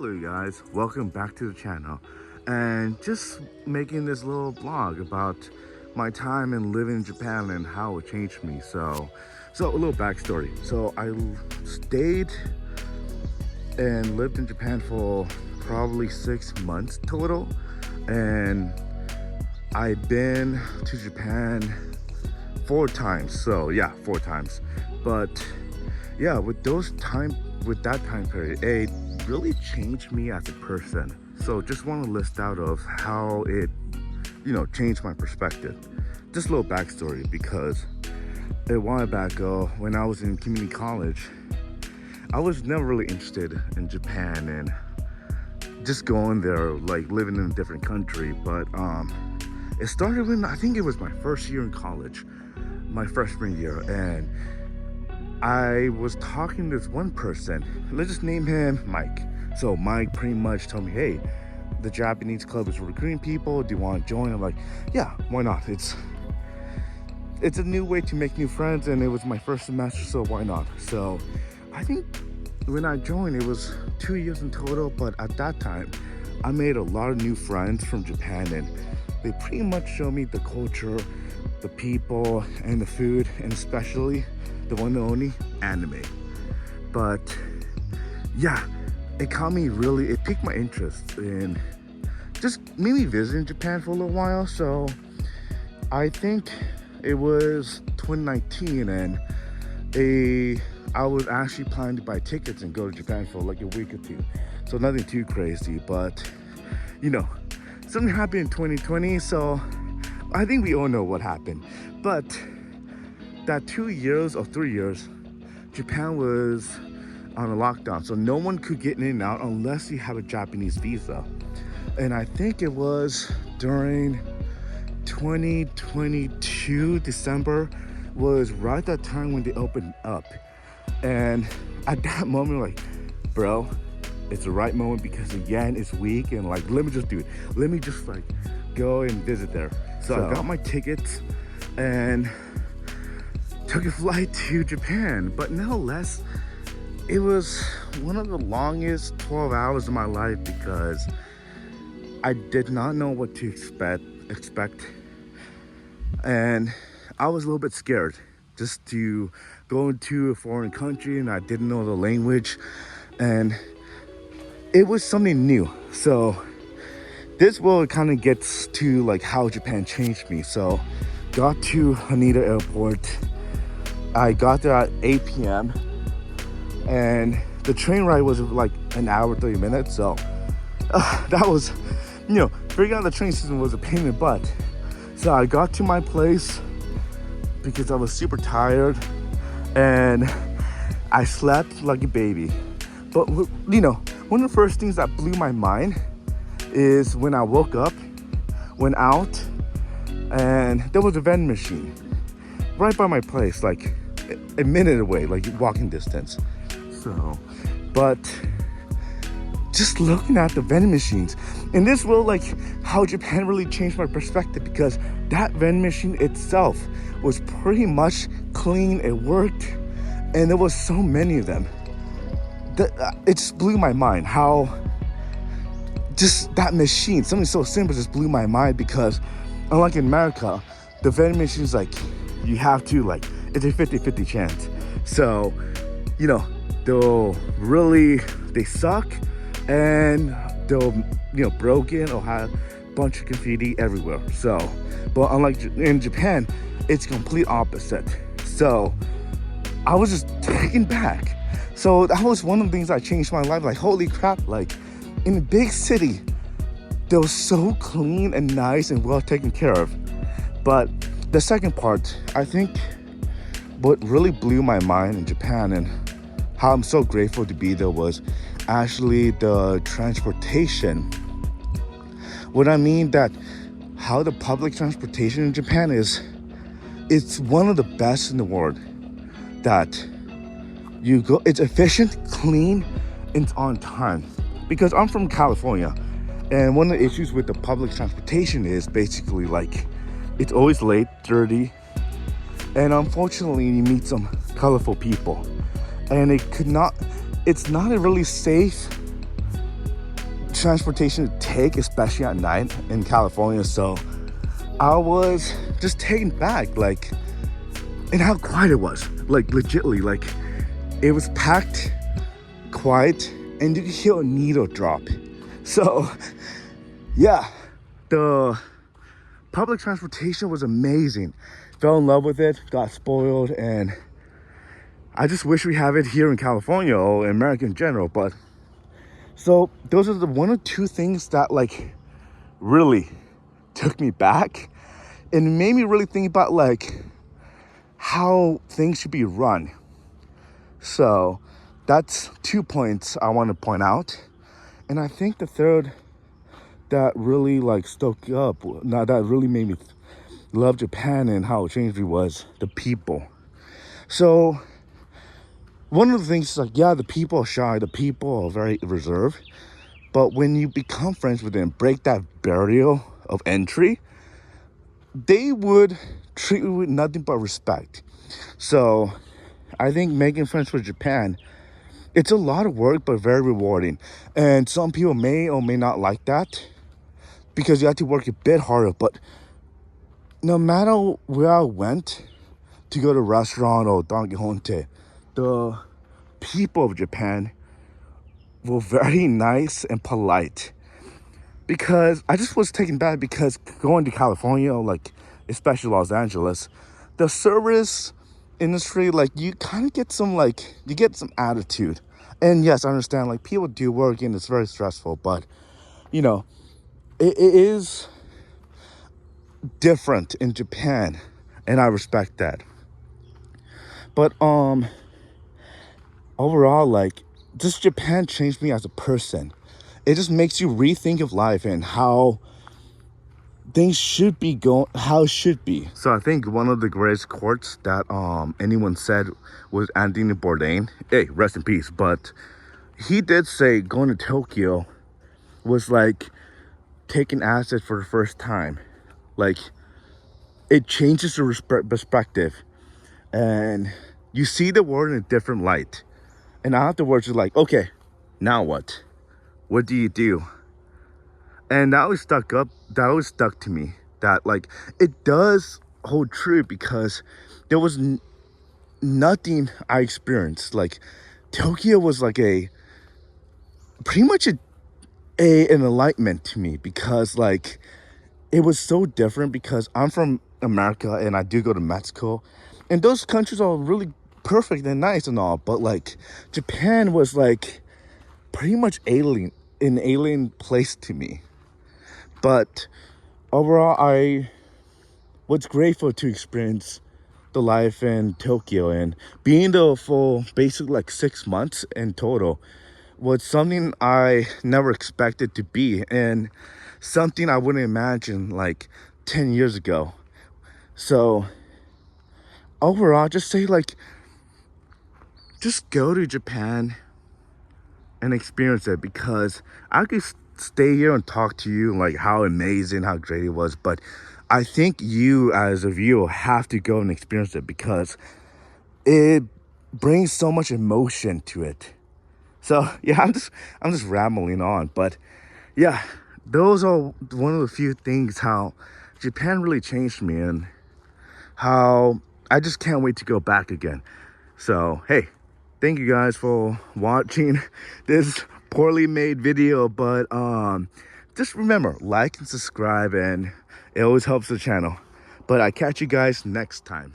Hello guys, welcome back to the channel, and just making this little blog about my time in living in Japan and how it changed me. So a little backstory. So I stayed and lived in Japan for probably 6 months total, and I've been to Japan 4 times. So yeah, 4 times. But yeah, with that time period, it really changed me as a person. So just want to list out of how it, changed my perspective. Just a little backstory, because a while back ago, when I was in community college, I was never really interested in Japan and just going there, like living in a different country. But it started when I think it was my first year in college, my freshman year, and I was talking to this one person. Let's just name him Mike. So Mike pretty much told me, hey, the Japanese club is recruiting people. Do you want to join? I'm like, yeah, why not? It's a new way to make new friends, and it was my first semester, so why not? So I think when I joined, it was 2 years in total, but at that time, I made a lot of new friends from Japan, and they pretty much showed me the culture, the people, and the food, and especially the one and only anime. But yeah, it piqued my interest in just maybe visiting Japan for a little while. So I think it was 2019, and I was actually planning to buy tickets and go to Japan for like a week or two. So nothing too crazy, but something happened in 2020, so I think we all know what happened. But that 2 years or 3 years, Japan was on a lockdown, so no one could get in and out unless you have a Japanese visa. And I think it was during 2022 December was right that time when they opened up. And at that moment, like, bro, it's the right moment because the yen is weak, and like, let me just do it. Let me just like go and visit there. So I got my tickets and took a flight to Japan. But nonetheless, it was one of the longest 12 hours of my life because I did not know what to expect. And I was a little bit scared just to go into a foreign country, and I didn't know the language, and it was something new. So this will kind of gets to like how Japan changed me. So got to Haneda Airport. I got there at 8 p.m. and the train ride was like an hour, 30 minutes. So that was, figuring out the train system was a pain in the butt. So I got to my place because I was super tired, and I slept like a baby. But, one of the first things that blew my mind is when I woke up, went out, and there was a vending machine right by my place, like a minute away, like walking distance. So, but just looking at the vending machines, and this will like how Japan really changed my perspective, because that vending machine itself was pretty much clean, it worked, and there was so many of them. It just blew my mind how just that machine, something so simple, just blew my mind, because unlike in America, the vending machine is like, you have to like, it's a 50-50 chance. So, they suck, and they'll, broken or have a bunch of graffiti everywhere. So, but unlike in Japan, it's complete opposite. So I was just taken back. So that was one of the things that changed my life. Like, holy crap, like in a big city, they were so clean and nice and well taken care of. But the second part, I think what really blew my mind in Japan and how I'm so grateful to be there was actually the transportation. What I mean that how the public transportation in Japan is, it's one of the best in the world. That you go, it's efficient, clean, and it's on time. Because I'm from California, and one of the issues with the public transportation is basically like, it's always late, dirty, and unfortunately you meet some colorful people, and it's not a really safe transportation to take, especially at night in California. So I was just taken back, like, and how quiet it was. Like, legitly, like, it was packed, quiet, and you could hear a needle drop. So, yeah, the public transportation was amazing. Fell in love with it, got spoiled, and I just wish we have it here in California or in America in general. But so those are the one or two things that like really took me back and made me really think about like how things should be run. So that's 2 points I want to point out. And I think the third that really like stoked up, now that really made me love Japan and how it changed me, was the people. So one of the things is like, yeah, the people are shy, the people are very reserved. But when you become friends with them, break that barrier of entry, they would treat you with nothing but respect. So I think making friends with Japan, it's a lot of work, but very rewarding. And some people may or may not like that because you have to work a bit harder. But no matter where I went to go to a restaurant or Donki, the people of Japan were very nice and polite. Because I just was taken back because going to California, like especially Los Angeles, the service industry, like you kind of get some like, you get some attitude. And yes, I understand like people do work and it's very stressful, but you know, it is different in Japan and I respect that. But overall, like, just Japan changed me as a person. It just makes you rethink of life and how things should be going, how it should be. So I think one of the greatest quotes that anyone said was Anthony Bourdain. Hey, rest in peace. But he did say going to Tokyo was like taking acid for the first time. Like, it changes the perspective and you see the world in a different light. And afterwards, you're like, okay, now what? What do you do? And that always stuck to me. That like, it does hold true because there was nothing I experienced. Like, Tokyo was like pretty much an enlightenment to me because like, it was so different because I'm from America and I do go to Mexico. And those countries are really perfect and nice and all. But like, Japan was like pretty much an alien place to me. But overall, I was grateful to experience the life in Tokyo, and being there for basically like 6 months in total was something I never expected to be, and something I wouldn't imagine like 10 years ago. So overall, just say like, just go to Japan and experience it, because I could stay here and talk to you like how amazing, how great it was, but I think you as a viewer have to go and experience it because it brings so much emotion to it. So yeah, I'm just rambling on, but yeah, those are one of the few things how Japan really changed me and how I just can't wait to go back again. So hey, thank you guys for watching this poorly made video, but just remember, like and subscribe, and it always helps the channel. But I catch you guys next time.